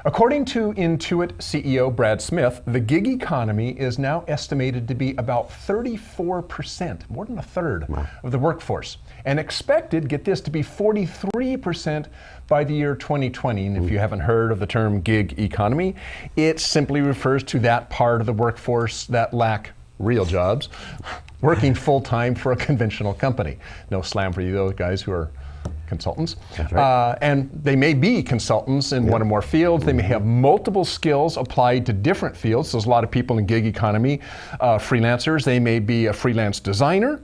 According to Intuit CEO Brad Smith, the gig economy is now estimated to be about 34%, more than a third of the workforce, and expected, get this, to be 43% by the year 2020. And if you haven't heard of the term gig economy, it simply refers to that part of the workforce that lack real jobs, working full-time for a conventional company. No slam for you, those guys who are consultants. That's right. And they may be consultants in one or more fields. They may have multiple skills applied to different fields. There's a lot of people in gig economy, freelancers. They may be a freelance designer,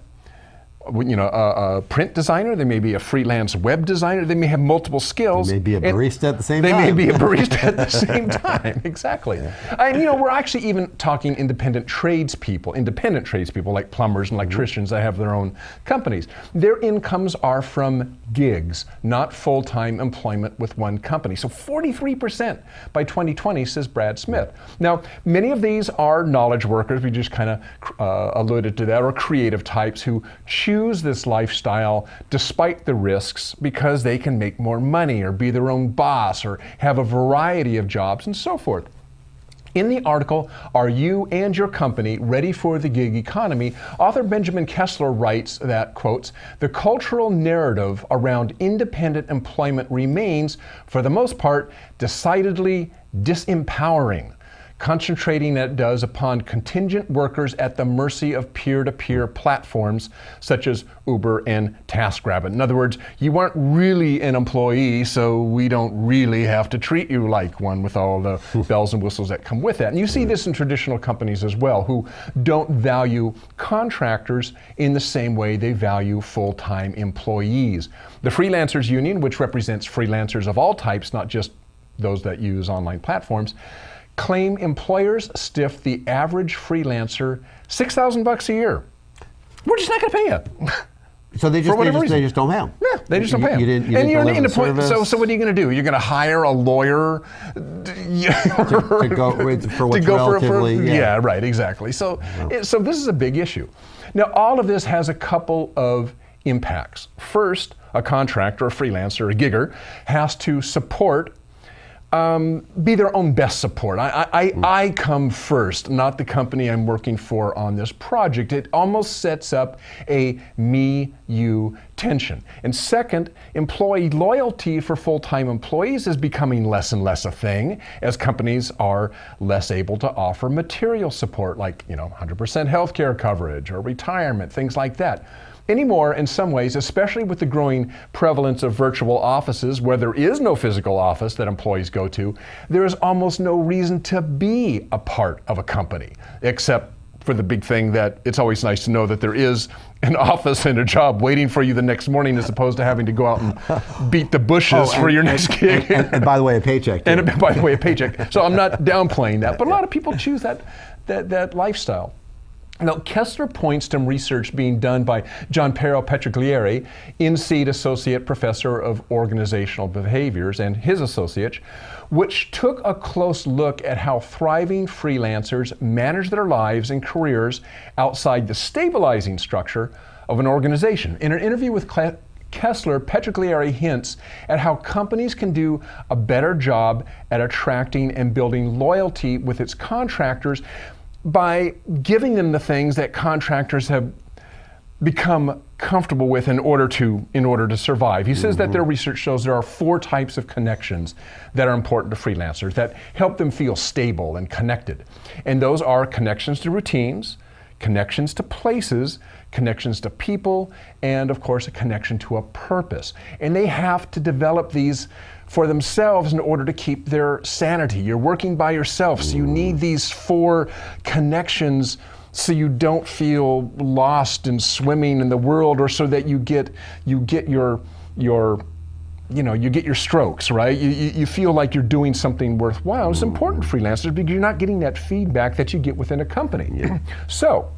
a print designer. They may be a freelance web designer. They may have multiple skills. They may be a barista at the same time. They may be a barista at the same time, exactly. And we're actually even talking independent tradespeople like plumbers and electricians that have their own companies. Their incomes are from gigs, not full-time employment with one company. So 43% by 2020, says Brad Smith. Now, many of these are knowledge workers, we just kind of alluded to that, or creative types who choose this lifestyle despite the risks because they can make more money or be their own boss or have a variety of jobs and so forth. In the article, Are You and Your Company Ready for the Gig Economy? Author Benjamin Kessler writes that, quotes, the cultural narrative around independent employment remains, for the most part, decidedly disempowering, concentrating that it does upon contingent workers at the mercy of peer-to-peer platforms such as Uber and TaskRabbit. In other words, you aren't really an employee, so we don't really have to treat you like one with all the bells and whistles that come with that. And you see this in traditional companies as well, who don't value contractors in the same way they value full-time employees. The Freelancers Union, which represents freelancers of all types, not just those that use online platforms, claim employers stiff the average freelancer $6,000 a year. We're just not going to pay you. So they just don't pay them. Yeah, they just don't pay them. You didn't deliver the service. So what are you going to do? You're going to hire a lawyer to go for what's relatively. Yeah, right, exactly. So this is a big issue. Now, all of this has a couple of impacts. First, a contractor, a freelancer, a gigger has to support be their own best support. I come first, not the company I'm working for on this project. It almost sets up a me-you tension. And second, employee loyalty for full-time employees is becoming less and less a thing as companies are less able to offer material support like 100% healthcare coverage or retirement, things like that. Anymore, in some ways, especially with the growing prevalence of virtual offices where there is no physical office that employees go to, there is almost no reason to be a part of a company, except for the big thing that it's always nice to know that there is an office and a job waiting for you the next morning as opposed to having to go out and beat the bushes for your next gig. And by the way, a paycheck. And by the way, a paycheck. So I'm not downplaying that, but a lot of people choose that lifestyle. Now, Kessler points to research being done by Gianpiero Petriglieri, INSEAD Associate Professor of Organizational Behaviors, and his associates, which took a close look at how thriving freelancers manage their lives and careers outside the stabilizing structure of an organization. In an interview with Kessler, Petriglieri hints at how companies can do a better job at attracting and building loyalty with its contractors by giving them the things that contractors have become comfortable with in order to survive. He says that their research shows there are 4 types of connections that are important to freelancers that help them feel stable and connected. And those are connections to routines, connections to places, connections to people, and of course a connection to a purpose. And they have to develop these for themselves in order to keep their sanity. You're working by yourself, so you need these 4 connections so you don't feel lost and swimming in the world, or so that you get your strokes, right? You feel like you're doing something worthwhile. It's important, freelancers, because you're not getting that feedback that you get within a company. Yeah. So,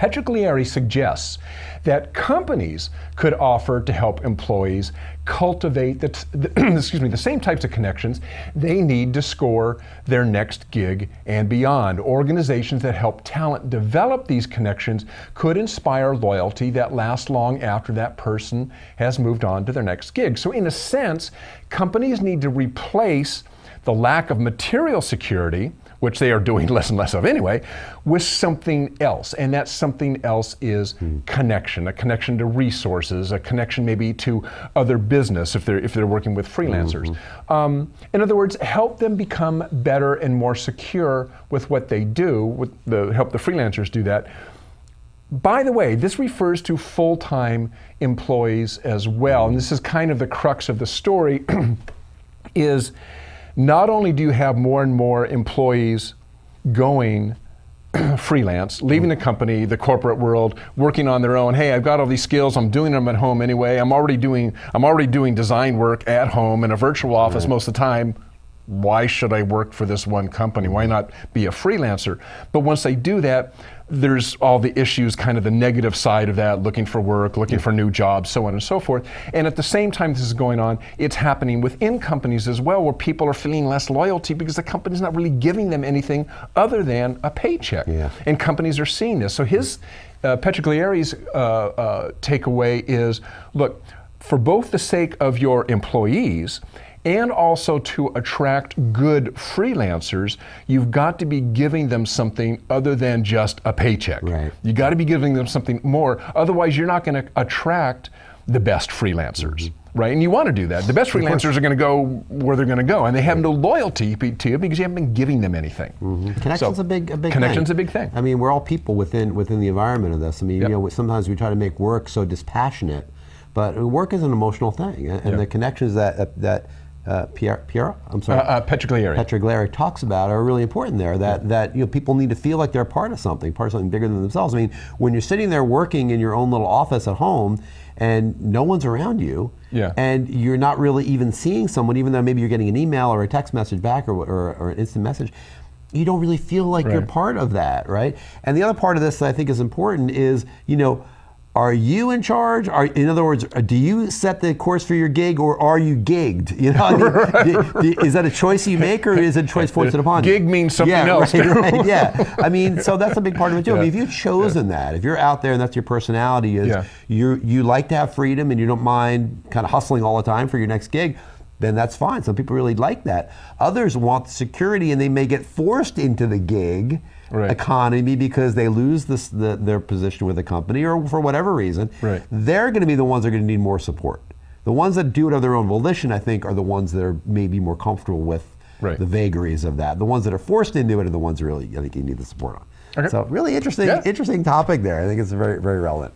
Petriglieri suggests that companies could offer to help employees cultivate the same types of connections they need to score their next gig and beyond. Organizations that help talent develop these connections could inspire loyalty that lasts long after that person has moved on to their next gig. So in a sense, companies need to replace the lack of material security, which they are doing less and less of anyway, with something else. And that something else is connection, a connection to resources, a connection maybe to other business if they're working with freelancers. In other words, help them become better and more secure with what they do, help the freelancers do that. By the way, this refers to full-time employees as well. And this is kind of the crux of the story, is not only do you have more and more employees going freelance, leaving the company, the corporate world, working on their own. Hey, I've got all these skills, I'm doing them at home anyway. I'm already doing design work at home in a virtual office most of the time. Why should I work for this one company? Why not be a freelancer? But once they do that, there's all the issues, kind of the negative side of that, looking for work, looking for new jobs, so on and so forth. And at the same time this is going on, it's happening within companies as well, where people are feeling less loyalty because the company's not really giving them anything other than a paycheck. And companies are seeing this. So his, Petriglieri's takeaway is, look, for both the sake of your employees and also to attract good freelancers, you've got to be giving them something other than just a paycheck. You got to be giving them something more, otherwise you're not going to attract the best freelancers. Right, and you want to do that. The best freelancers are going to go where they're going to go, and they have no loyalty to you because you haven't been giving them anything. Connection's a big Connection's a big thing. I mean, we're all people within the environment of this. I mean, you know, sometimes we try to make work so dispassionate, but work is an emotional thing, and the connections that Petriglieri talks about are really important there. That you know, people need to feel like they're part of something bigger than themselves. I mean, when you're sitting there working in your own little office at home and no one's around you, and you're not really even seeing someone, even though maybe you're getting an email or a text message back or an instant message, you don't really feel like you're part of that, right? And the other part of this that I think is important is, you know, are you in charge? In other words, do you set the course for your gig, or are you gigged? You know, I mean, is that a choice you make, or is it a choice forced upon you? Gig means something else. I mean, so that's a big part of it too. I mean, if you've chosen that, if you're out there and that's your personality, is you like to have freedom and you don't mind kind of hustling all the time for your next gig, then that's fine. Some people really like that. Others want security, and they may get forced into the gig economy because they lose their position with the company, or for whatever reason. They're going to be the ones that are going to need more support. The ones that do it of their own volition, I think, are the ones that are maybe more comfortable with the vagaries of that. The ones that are forced into it are the ones that really, I think, you need the support on. So really interesting topic there. I think it's very, very relevant.